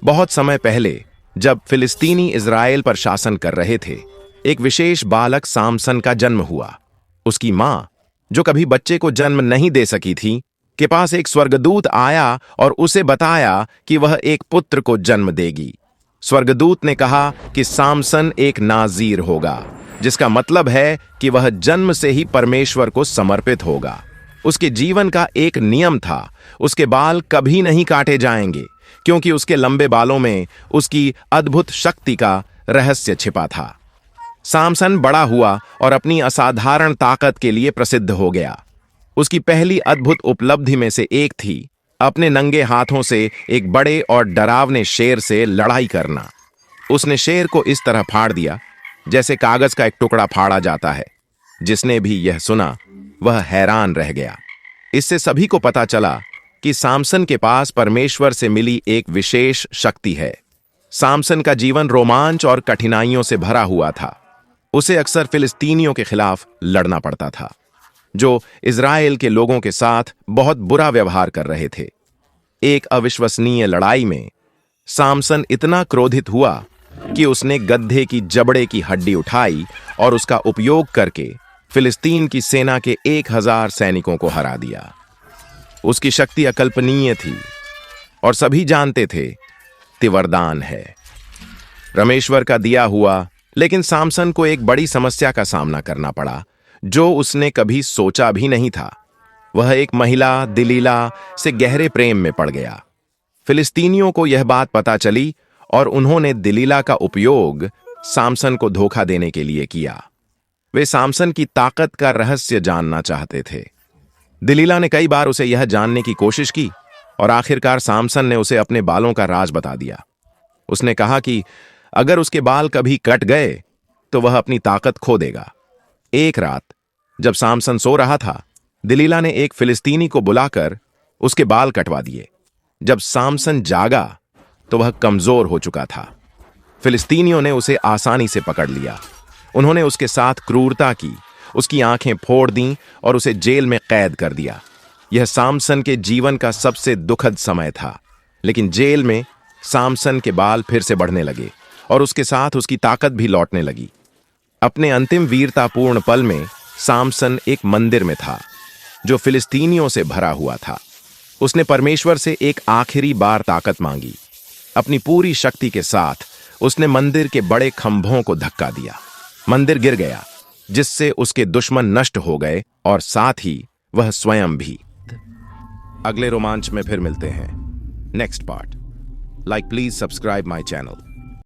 बहुत समय पहले जब फिलिस्तीनी इज़राइल पर शासन कर रहे थे, एक विशेष बालक सामसन का जन्म हुआ। उसकी माँ, जो कभी बच्चे को जन्म नहीं दे सकी थी, के पास एक स्वर्गदूत आया और उसे बताया कि वह एक पुत्र को जन्म देगी। स्वर्गदूत ने कहा कि सामसन एक नाज़ीर होगा, जिसका मतलब है कि वह जन्म से ही परमेश्वर को समर्पित होगा। उसके जीवन का एक नियम था, उसके बाल कभी नहीं काटे जाएंगे, क्योंकि उसके लंबे बालों में उसकी अद्भुत शक्ति का रहस्य छिपा था। सामसन बड़ा हुआ और अपनी असाधारण ताकत के लिए प्रसिद्ध हो गया। उसकी पहली अद्भुत उपलब्धि में से एक थी अपने नंगे हाथों से एक बड़े और डरावने शेर से लड़ाई करना। उसने शेर को इस तरह फाड़ दिया जैसे कागज का एक टुकड़ा फाड़ा जाता है। जिसने भी यह सुना वह हैरान रह गया। इससे सभी को पता चला कि सामसन के पास परमेश्वर से मिली एक विशेष शक्ति है। सामसन का जीवन रोमांच और कठिनाइयों से भरा हुआ था। उसे अक्सर फिलिस्तीनियों के खिलाफ लड़ना पड़ता था, जो इज़राइल के लोगों के साथ बहुत बुरा व्यवहार कर रहे थे। एक अविश्वसनीय लड़ाई में सामसन इतना क्रोधित हुआ कि उसने गधे की जबड़े की हड्डी उठाई और उसका उपयोग करके फिलिस्तीन की सेना के 1000 सैनिकों को हरा दिया। उसकी शक्ति अकल्पनीय थी और सभी जानते थे कि वरदान है, परमेश्वर का दिया हुआ। लेकिन सामसन को एक बड़ी समस्या का सामना करना पड़ा जो उसने कभी सोचा भी नहीं था। वह एक महिला दिलीला से गहरे प्रेम में पड़ गया। फिलिस्तीनियों को यह बात पता चली और उन्होंने दिलीला का उपयोग सामसन को धोखा देने के लिए किया। वे सामसन की ताकत का रहस्य जानना चाहते थे। दिलीला ने कई बार उसे यह जानने की कोशिश की और आखिरकार सामसन ने उसे अपने बालों का राज बता दिया। उसने कहा कि अगर उसके बाल कभी कट गए तो वह अपनी ताकत खो देगा। एक रात जब सामसन सो रहा था, दिलीला ने एक फिलिस्तीनी को बुलाकर उसके बाल कटवा दिए। जब सामसन जागा तो वह कमजोर हो चुका था। फिलिस्तीनियों ने उसे आसानी से पकड़ लिया। उन्होंने उसके साथ क्रूरता की, उसकी आंखें फोड़ दीं और उसे जेल में कैद कर दिया। यह सामसन के जीवन का सबसे दुखद समय था। लेकिन जेल में सामसन के बाल फिर से बढ़ने लगे और उसके साथ उसकी ताकत भी लौटने लगी। अपने अंतिम वीरतापूर्ण पल में सामसन एक मंदिर में था जो फिलिस्तीनियों से भरा हुआ था। उसने परमेश्वर से एक आखिरी बार ताकत मांगी। अपनी पूरी शक्ति के साथ उसने मंदिर के बड़े खंभों को धक्का दिया। मंदिर गिर गया, जिससे उसके दुश्मन नष्ट हो गए और साथ ही वह स्वयं भी। अगले रोमांच में फिर मिलते हैं। Next part. Like please subscribe my channel.